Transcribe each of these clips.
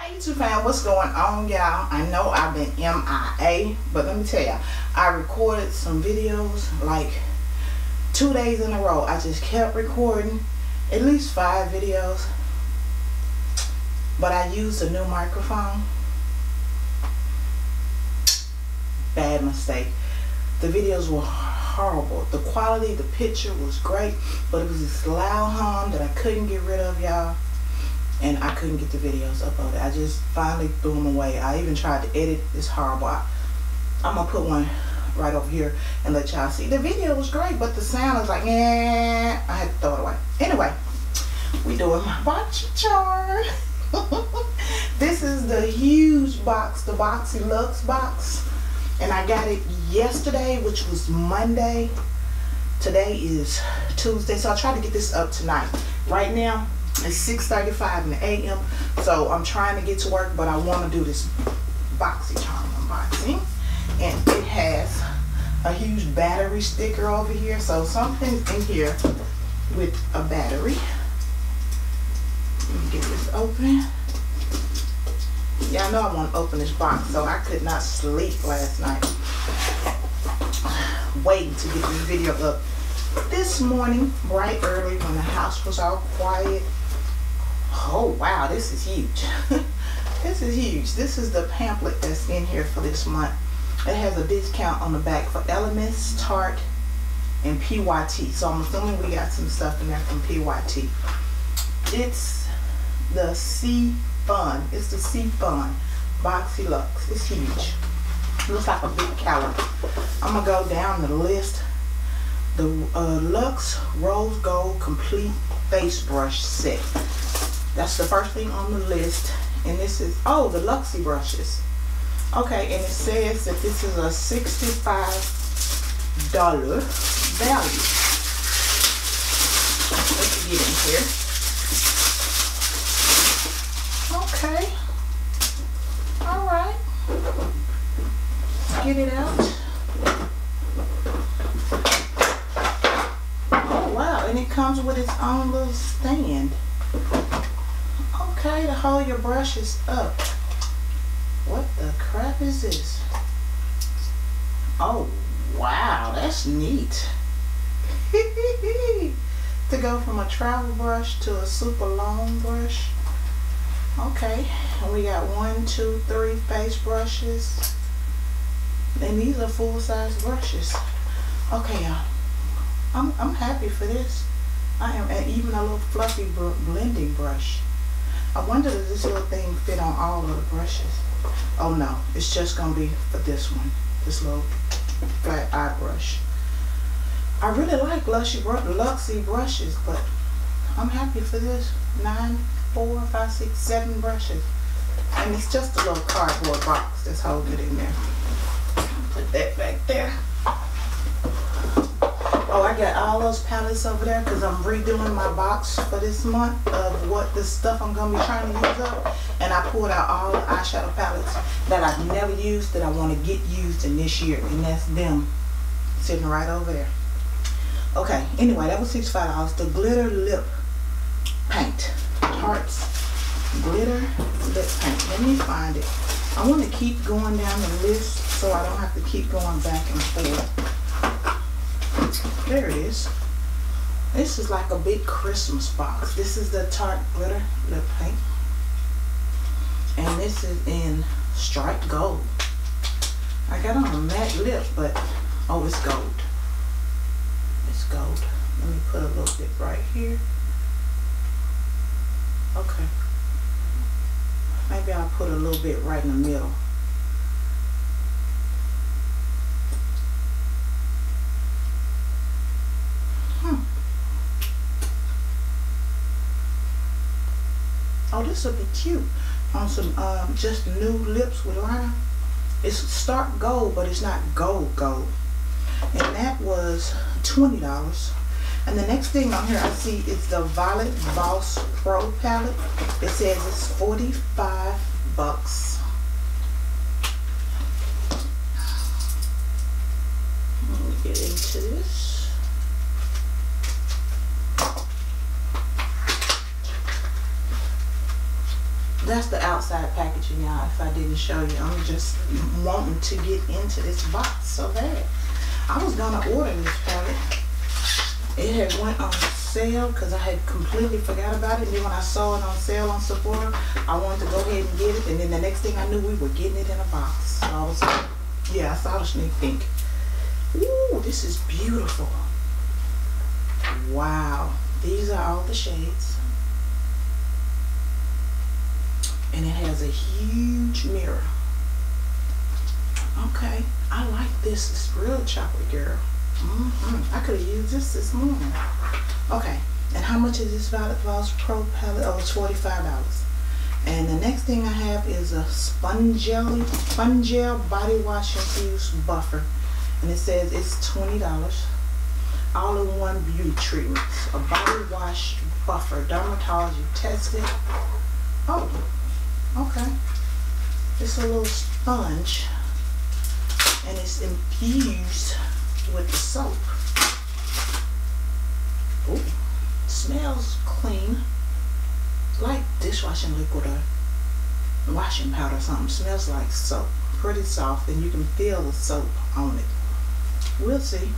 YouTube fam, what's going on, y'all? I know I've been MIA, but let me tell y'all, I recorded some videos like 2 days in a row. I just kept recording at least 5 videos, but I used a new microphone. Bad mistake. The videos were horrible. The quality, the picture was great, but it was this loud hum that I couldn't get rid of, y'all. And I couldn't get the videos uploaded. I just finally threw them away. I even tried to edit. It's horrible. I'm gonna put one right over here and let y'all see. The video was great, but the sound is like, yeah. I had to throw it away. Anyway, we doing my BoxyCharm. This is the huge box, the BoxyLuxe box, and I got it yesterday, which was Monday. Today is Tuesday, so I tried to get this up tonight. Right now it's 6:35 in the a.m. so I'm trying to get to work, but I want to do this BoxyCharm unboxing. And it has a huge battery sticker over here, so something's in here with a battery. Let me get this open. Yeah, I know I want to open this box, so I could not sleep last night waiting to get this video up. This morning, bright early, when the house was all quiet. Oh wow, this is huge. This is huge. This is the pamphlet that's in here for this month. It has a discount on the back for Elements, Tarte, and PYT. So I'm assuming we got some stuff in there from PYT. It's the C-Fun. It's the C-Fun BoxyLuxe. It's huge. Looks like a big calendar. I'm gonna go down the list. The Luxe Rose Gold Complete Face Brush Set. That's the first thing on the list. And this is, oh, the Luxie brushes. Okay, and it says that this is a $65 value. Let's get in here. Okay. Alright. Let's get it out. Oh wow, and it comes with its own little stand. Okay, to hold your brushes up. What the crap is this? Oh wow, that's neat. To go from a travel brush to a super long brush. Okay, and we got 1, 2, 3 face brushes. And these are full-size brushes. Okay, y'all. I'm happy for this. I am, and even a little fluffy blending brush. I wonder does this little thing fit on all of the brushes? Oh no, it's just gonna be for this one, this little flat eye brush. I really like Luxie brushes, but I'm happy for this. 9, 4, 5, 6, 7 brushes, and it's just a little cardboard box that's holding it in there. Put that back there. Oh, I got all those palettes over there because I'm redoing my box for this month of what the stuff I'm going to be trying to use up. And I pulled out all the eyeshadow palettes that I've never used that I want to get used in this year. And that's them sitting right over there. Okay, anyway, that was $65. The glitter lip paint. Tarte's glitter lip paint. Let me find it. I want to keep going down the list so I don't have to keep going back and forth. There it is. This is like a big Christmas box. This is the Tarte glitter lip paint. And this is in striped gold. I got on a matte lip, but oh, it's gold. It's gold. Let me put a little bit right here. Okay. Maybe I'll put a little bit right in the middle. Oh, this will be cute on some just nude lips with liner. It's stark gold, but it's not gold. And that was $20. And the next thing on here I see is the Violet Boss Pro palette. It says it's $45. Let me get into this. That's the outside packaging, y'all. If I didn't show you, I'm just wanting to get into this box so bad. I was gonna order this palette. It had went on sale because I had completely forgot about it. And then when I saw it on sale on Sephora, I wanted to go ahead and get it. And then the next thing I knew, we were getting it in a box. So I was like, yeah, I saw the sneak peek. Ooh, this is beautiful. Wow. These are all the shades. And it has a huge mirror. Okay, I like this. It's real chocolate, girl. I could have used this morning. Okay, and how much is this Violet Voss Pro palette? Oh, it's $45. And the next thing I have is a Spongel body wash infused buffer, and it says it's $20. All-in-one beauty treatments, a body wash buffer, dermatology tested. Oh, okay. It's a little sponge, and it's infused with the soap. Ooh, smells clean. It's like dishwashing liquid or washing powder or something. Smells like soap. Pretty soft, and you can feel the soap on it. We'll see.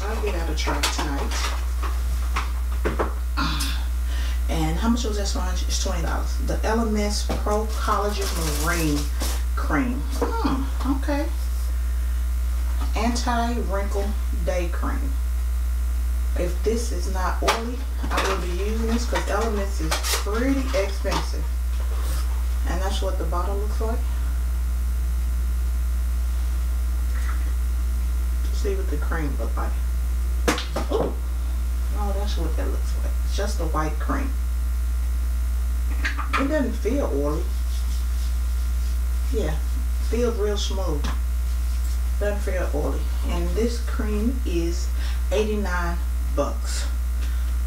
I'll give that a try tonight. And how much was that sponge? It's $20. The Elements Pro Collagen Marine Cream. Okay. Anti-wrinkle day cream. If this is not oily, I will be using this because Elements is pretty expensive. And that's what the bottle looks like. See what the cream looks like. Ooh. Oh, that's what that looks like. It's just a white cream. It doesn't feel oily. Yeah, feels real smooth. Doesn't feel oily. And this cream is 89 bucks.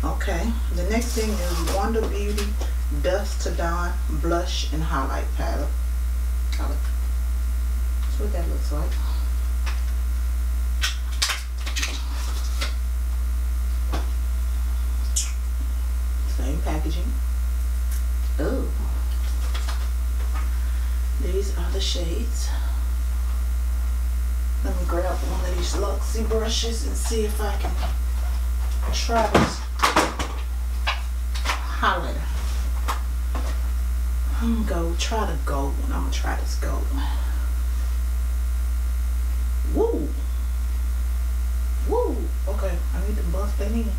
Okay, the next thing is Wonder Beauty Dusk to Dawn Blush and Highlight Palette. That's what that looks like. Same packaging. Oh, these are the shades. Let me grab one of these Luxy brushes and see if I can try this highlighter. I'm gonna go try the gold one. I'm gonna try this gold one. Woo! Woo! Okay, I need to buff that in.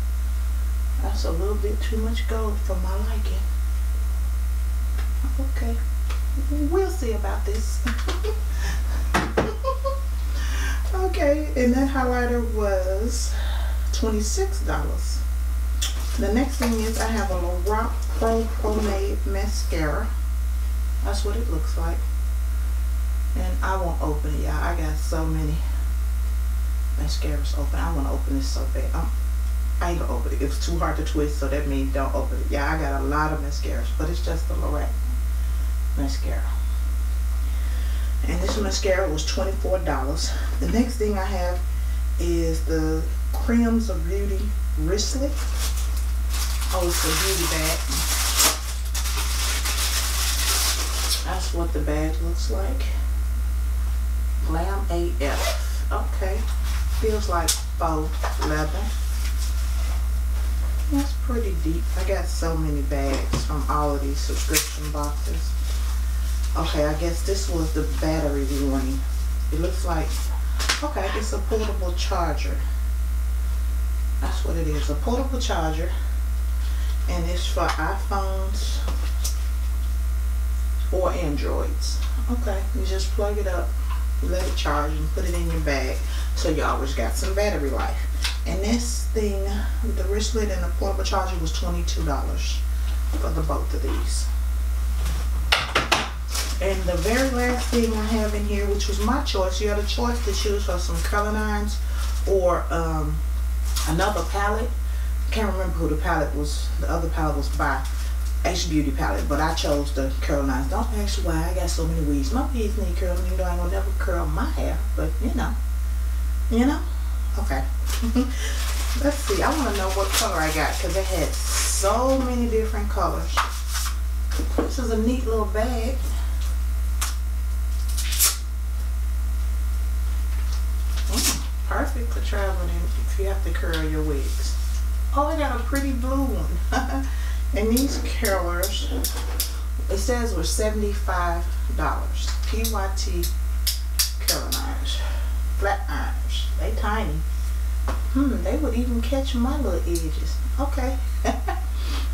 That's a little bit too much gold for my liking. Okay, we'll see about this. Okay, and that highlighter was $26. The next thing is I have a Lorac Pro Pomade Mascara. That's what it looks like. And I won't open it, y'all. I got so many mascaras open. I want to open this so bad. I ain't gonna open it. It's too hard to twist, so that means don't open it. Yeah, I got a lot of mascaras, but it's just the Lorac mascara. And this mascara was $24. The next thing I have is the Creams of Beauty wristlet. Oh, it's a beauty bag. That's what the bag looks like. Glam AF. Okay. Feels like faux leather. That's pretty deep. I got so many bags from all of these subscription boxes. Okay, I guess this was the battery warning. It looks like, okay, it's a portable charger. That's what it is, a portable charger. And it's for iPhones or Androids. Okay, you just plug it up, let it charge, and put it in your bag. So you always got some battery life. And this thing, the wristlet and the portable charger was $22 for the both of these. And the very last thing I have in here, which was my choice, you had a choice to choose for some color lines or another palette. I can't remember who the palette was. The other palette was by H Beauty palette, but I chose the curl lines. Don't ask why. I got so many weaves. My weaves need curling, even though I ain't gonna never curl my hair, but you know. Okay. Let's see. I want to know what color I got because it had so many different colors. This is a neat little bag. Perfect for traveling if you have to curl your wigs. Oh, I got a pretty blue one. And these curlers, it says were $75. PYT curling irons, flat irons. They tiny. They would even catch my little edges. Okay.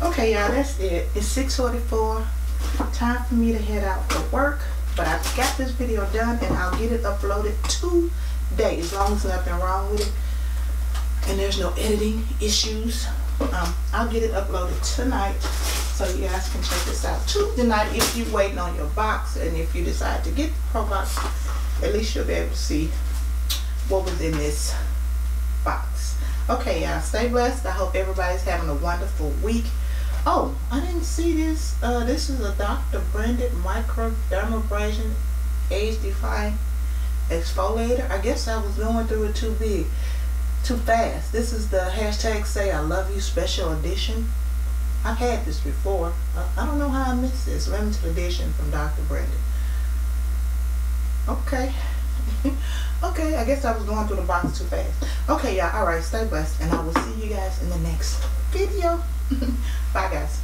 Okay, y'all, that's it. It's 6:44. Time for me to head out for work. But I got this video done and I'll get it uploaded today, as long as nothing wrong with it and there's no editing issues. I'll get it uploaded tonight so you guys can check this out Tuesday night if you're waiting on your box, and if you decide to get the Pro Box, at least you'll be able to see what was in this box. Okay, y'all, stay blessed. I hope everybody's having a wonderful week. Oh, I didn't see this. This is a Dr. Branded Microdermabrasion Age Defying Exfoliator. I guess I was going through it too fast. This is the hashtag Say I Love You Special Edition. I've had this before. I don't know how I missed this. Limited edition from Dr. Branded. Okay. Okay, I guess I was going through the box too fast. Okay, y'all. Alright, stay blessed. And I will see you guys in the next video. Bye, guys.